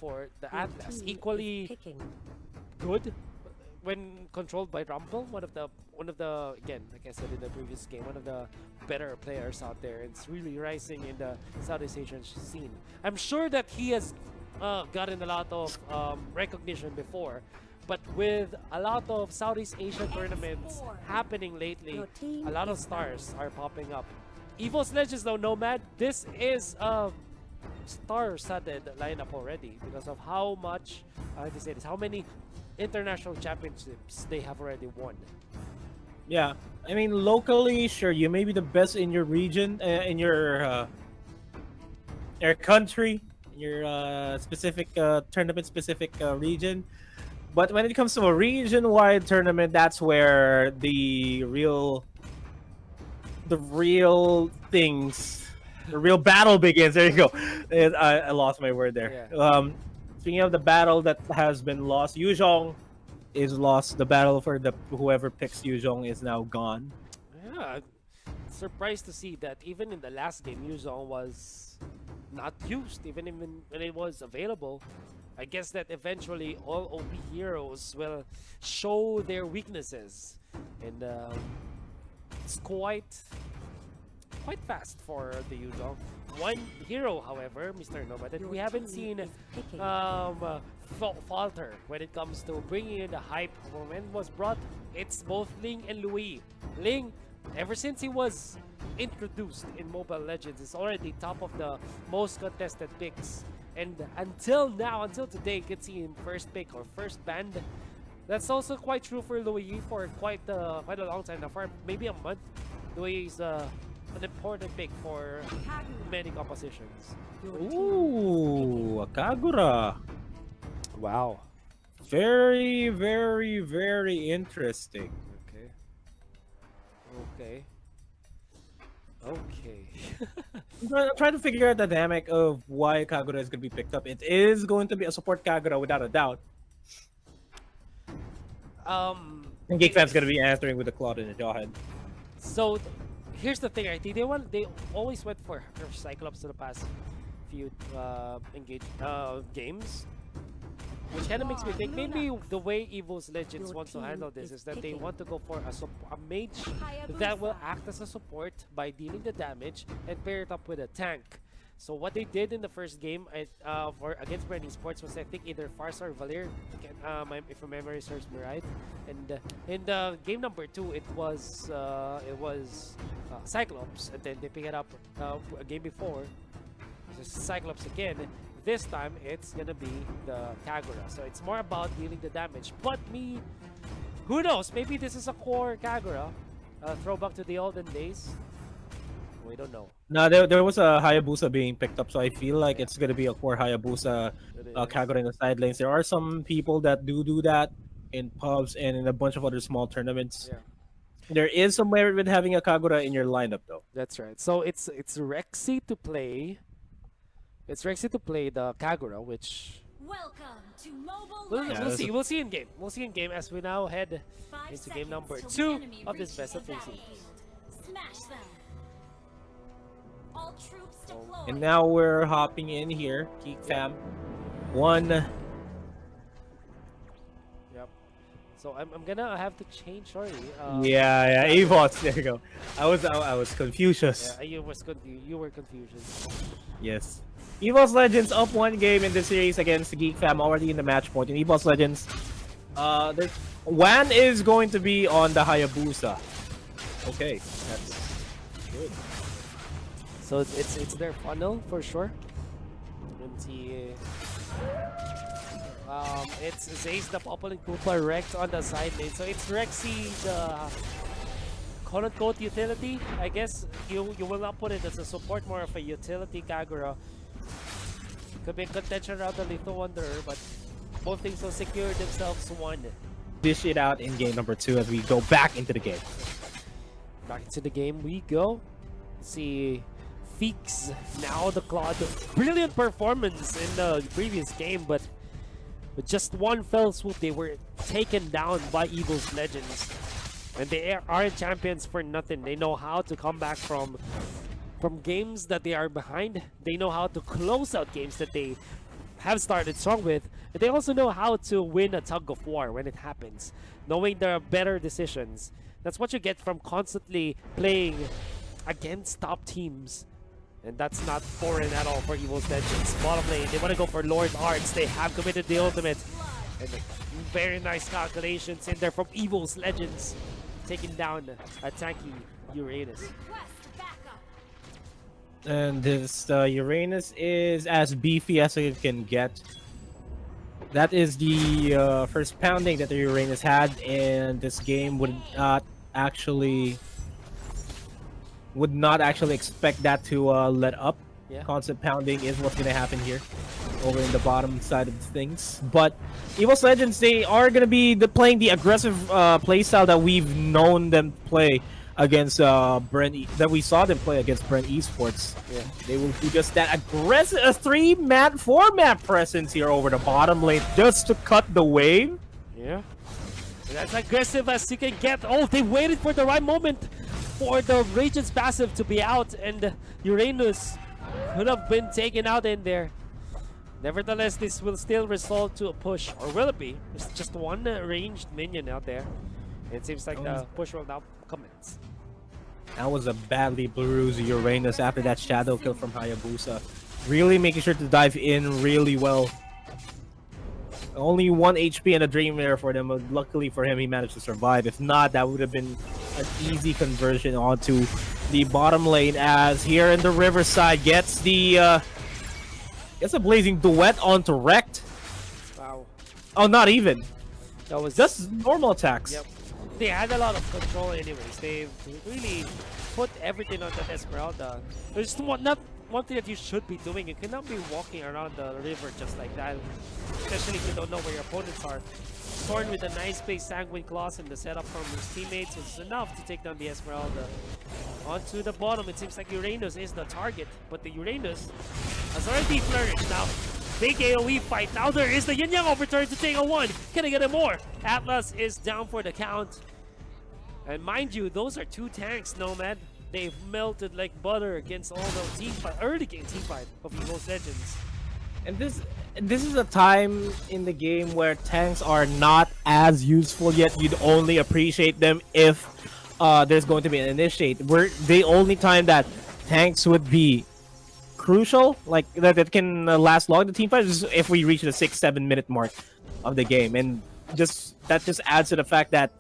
for the Atlas. Equally good when controlled by Rumble. One of the again, like I said in the previous game, one of the better players out there. It's really rising in the Southeast Asian scene. I'm sure that he has gotten a lot of recognition before, but with a lot of Southeast Asian tournaments happening lately, a lot of stars are popping up. Evos Legends though, Nomad, this is a star-studded lineup already because of how much, to say this, how many international championships they have already won. Yeah, I mean locally, sure, you may be the best in your region, in your country, your specific tournament-specific region. But when it comes to a region-wide tournament, that's where the real things, the real battle begins. There you go. I lost my word there. Yeah. Speaking of the battle that has been lost, Yuzhong is lost. The battle for the whoever picks Yuzhong is now gone. Yeah, surprised to see that even in the last game, Yuzhong was not used, even when it was available. I guess that eventually all OP heroes will show their weaknesses, and it's quite fast for the Yuzhong. One hero, however, Mr. Nomad, that we haven't seen falter when it comes to bringing in the hype. When it was brought, it's both Ling and Louis. Ling, ever since he was introduced in Mobile Legends, is already top of the most contested picks. And until now, until today, you can see him first pick or first banned. That's also quite true for Louis for quite a long time now. For maybe a month, Louis is an important pick for many compositions. Ooh, a Kagura. Wow. Very, very, very interesting. Okay. Okay. I'm trying to figure out the dynamic of why Kagura is going to be picked up. It is going to be a support Kagura without a doubt. And Geek Fam's going to be answering with a Claude in the jawhead. So here's the thing, right? They always went for Cyclops in the past few games. Which kind of makes me think maybe the way Evos Legends wants to handle this is that they want to go for a mage that will act as a support by dealing the damage and pair it up with a tank. So what they did in the first game against Brand Esports was, I think, either Farsa or Valir, if my memory serves me right. And in the game number 2, it was Cyclops, and then they pick it up a game before, just Cyclops again. This time, it's gonna be the Kagura. So it's more about dealing the damage. But who knows? Maybe this is a core Kagura. Throwback to the olden days. We don't know. No, there was a Hayabusa being picked up, so I feel like it's gonna be a core Hayabusa Kagura in the side lanes. There are some people that do that in pubs and in a bunch of other small tournaments. Yeah. There is some merit with having a Kagura in your lineup, though. That's right. So it's Rexy to play. It's Rexy to play the Kagura, which we'll see. We'll see in game. We'll see in game as we now head into game number 2 of this best of 3 series. And now we're hopping in here, Geek Fam. One. Yep. So I'm gonna have to change. Sorry. Yeah. Evos. There you go. I was Confucius. Yeah, you were Confucius. Yes. Evos Legends up 1 game in the series against the Geek Fam, already in the match point. In Evos Legends, Wan is going to be on the Hayabusa. Okay, that's good. So it's their funnel for sure. You can see it's Zaze the Popple and Koopa Rex on the side lane. So it's Rexy, the quote-unquote utility. I guess you will not put it as a support, more of a utility Kagura. Could be contention around the Lethal Wanderer, but both things will secure themselves one. Dish it out in game number 2 as we go back into the game. Back into the game we go. See Feeks, now the Claude. Brilliant performance in the previous game, but with just one fell swoop, they were taken down by Evos Legends. And they aren't champions for nothing. They know how to come back from games that they are behind. They know how to close out games that they have started strong with. And they also know how to win a tug of war when it happens, knowing there are better decisions. That's what you get from constantly playing against top teams. And that's not foreign at all for Evos Legends. Bottom lane, they want to go for Lord Arts. They have committed the ultimate. And very nice calculations in there from Evos Legends, taking down a tanky Uranus. And this Uranus is as beefy as it can get. That is the first pounding that the Uranus had, and this game would not actually expect that to let up. Yeah. Constant pounding is what's going to happen here over in the bottom side of things. But Evos Legends, they are going to be playing the aggressive playstyle that we've known them play against that we saw them play against Brent Esports. Yeah. They will do just that aggressive 4-map presence here over the bottom lane just to cut the wave. Yeah. That's aggressive as you can get. Oh, they waited for the right moment for the Radiant's passive to be out, and Uranus could have been taken out in there. Nevertheless, this will still result to a push, or will it be? There's just one ranged minion out there. It seems like the push will now commence. That was a badly bruised Uranus after that shadow kill from Hayabusa. Really making sure to dive in really well. Only 1 HP and a Dream Mirror for them. Luckily for him, he managed to survive. If not, that would have been an easy conversion onto the bottom lane, as here in the Riverside gets the gets a Blazing Duet onto Rect. Wow. Oh, not even. That was just normal attacks. Yep. They had a lot of control anyways. They've really put everything on that Esmeralda. There's not one thing that you should be doing. You cannot be walking around the river just like that, especially if you don't know where your opponents are. Thorn with a nice base Sanguine Claws and the setup from his teammates is enough to take down the Esmeralda. Onto the bottom, it seems like Uranus is the target, but the Uranus has already flourished now. Big AoE fight. Now there is the Yin Yang overturn to take a 1. Can I get it more? Atlas is down for the count. And mind you, those are 2 tanks, Nomad. They've melted like butter against all the early game teamfight of Evos Legends. And this is a time in the game where tanks are not as useful yet. You'd only appreciate them if there's going to be an initiate. The only time that tanks would be crucial, like that can last long, the team fight, is if we reach the 6-7 minute mark of the game. And that just adds to the fact that,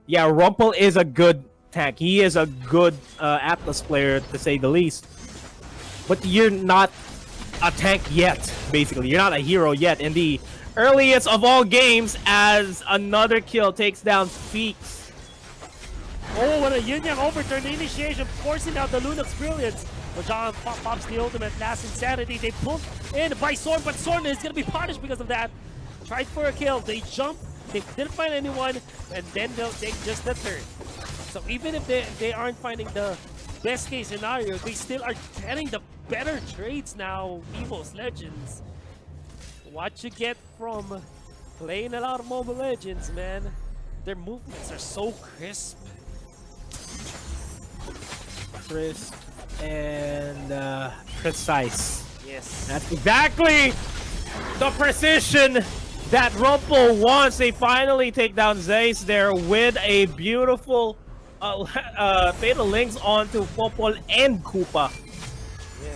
yeah, Rumpel is a good tank. He is a good Atlas player, to say the least. But you're not a tank yet, basically. You're not a hero yet. In the earliest of all games, as another kill takes down Feeks. Oh, what a Yin Yang overturn. The initiation forcing out the Lunox Brilliance. John pops the ultimate last insanity. They pulled in by Sorn, but Sorn is going to be punished because of that. Tried for a kill. They jump. They didn't find anyone, and then they'll take just the third. So even if they aren't finding the best case scenario, they still are getting the better trades now, Evos Legends. What you get from playing a lot of Mobile Legends, man. Their movements are so crisp. Crisp and precise. Yes. That's exactly the precision that Rumpel wants. They finally take down Zeiss there with a beautiful Fatal Links onto Popol and Koopa. Yeah.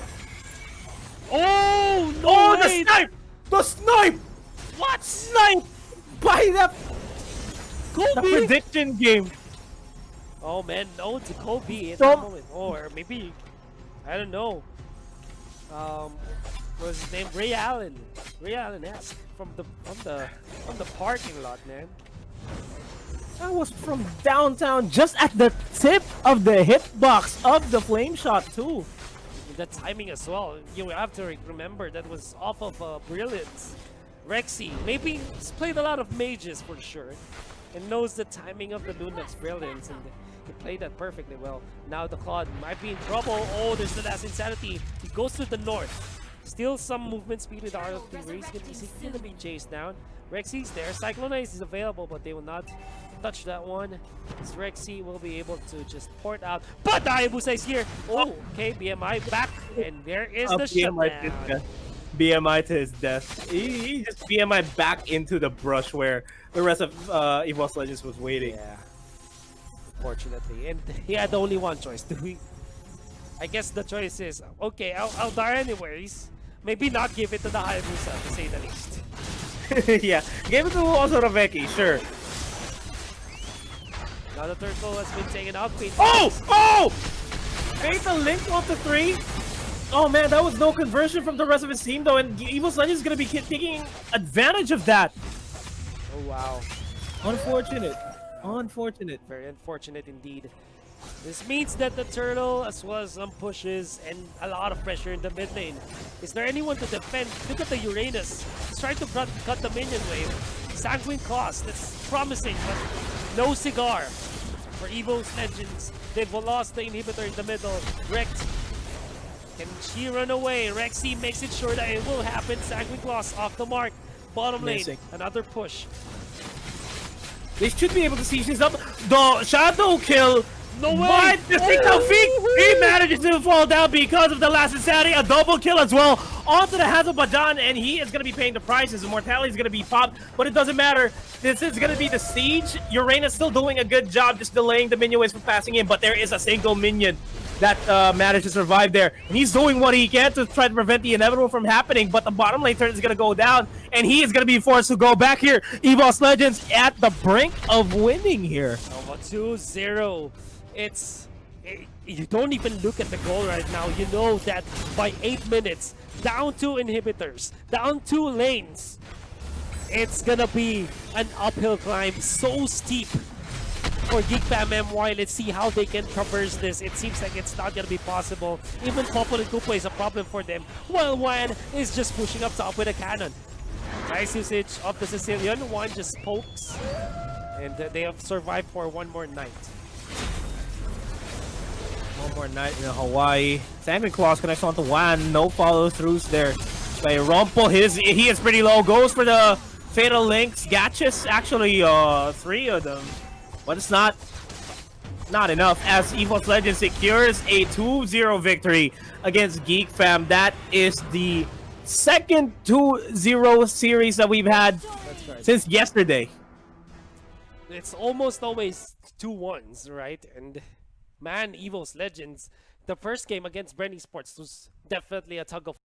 Oh, no oh, way. the snipe! The snipe! What? Snipe! By the prediction game. Oh man, no to Kobe at that moment. Or maybe, I don't know. What was his name? Ray Allen. Ray Allen-esque from the parking lot, man. That was from downtown, just at the tip of the hitbox of the flame shot too. The timing as well. You have to remember that was off of Brilliance. Rexy, maybe he's played a lot of mages for sure, and knows the timing of the Lunox Brilliance, and he played that perfectly well. Now the Claude might be in trouble. Oh, there's the last insanity. He goes to the north. Still some movement speed with RLP where he's gonna be chased down. Rexy's there. Cyclonize is available, but they will not touch that one. As Rexy will be able to just port out. But the Hayabusa is here. Oh, okay, BMI back, and there is the shutdown. BMI to his death. He just BMI back into the brush where the rest of Evos Legends was waiting. Yeah. Unfortunately. And he had only one choice. I guess the choice is, okay, I'll die anyways. Maybe not give it to the Hayabusa, to say the least. Yeah, give it to also Raveki, sure. Now the turtle has been taken out. Oh! Fatal Link off the 3. Oh man, that was no conversion from the rest of his team though, and Evos Legends is gonna be taking advantage of that. Oh wow. Unfortunate. Unfortunate. Very unfortunate indeed. This means that the turtle, as well as some pushes and a lot of pressure in the mid lane. Is there anyone to defend? Look at the Uranus. He's trying to cut the minion wave. Sanguine Claws, that's promising, but no cigar for Evos Legends. They've lost the inhibitor in the middle. Rex, can she run away? Rexy makes it sure that it will happen. Sanguine Claws off the mark. Bottom lane, another push. They should be able to seize this up. The shadow kill. No way! But the he manages to fall down because of the last insanity. A double kill as well onto the hands of Bajan, and he is going to be paying the prices. Immortality is going to be popped, but it doesn't matter. This is going to be the siege. Uranus still doing a good job just delaying the minion waves from passing in, but there is a single minion that managed to survive there. And he's doing what he can to try to prevent the inevitable from happening, but the bottom lane turn is going to go down, and he is going to be forced to go back here. Evos Legends at the brink of winning here. 2-0. You don't even look at the goal right now. You know that by 8 minutes, down 2 inhibitors, down 2 lanes, it's gonna be an uphill climb so steep for Geek Fam MY. Let's see how they can traverse this. It seems like it's not gonna be possible. Even Popol and Kupo is a problem for them, while Wan is just pushing up top with a cannon. Nice usage of the Sicilian. One just pokes, and they have survived for one more night. One more night in Hawaii. Sanguine Claws connects onto Wan. No follow-throughs there by Rumpel. He is pretty low. Goes for the Fatal Links. Gatches actually 3 of them. But it's not enough as Evos Legends secures a 2-0 victory against Geek Fam. That is the second 2-0 series that we've had since yesterday. It's almost always 2-1s, right? And man, Evos Legends, the first game against Brenny Sports was definitely a tug of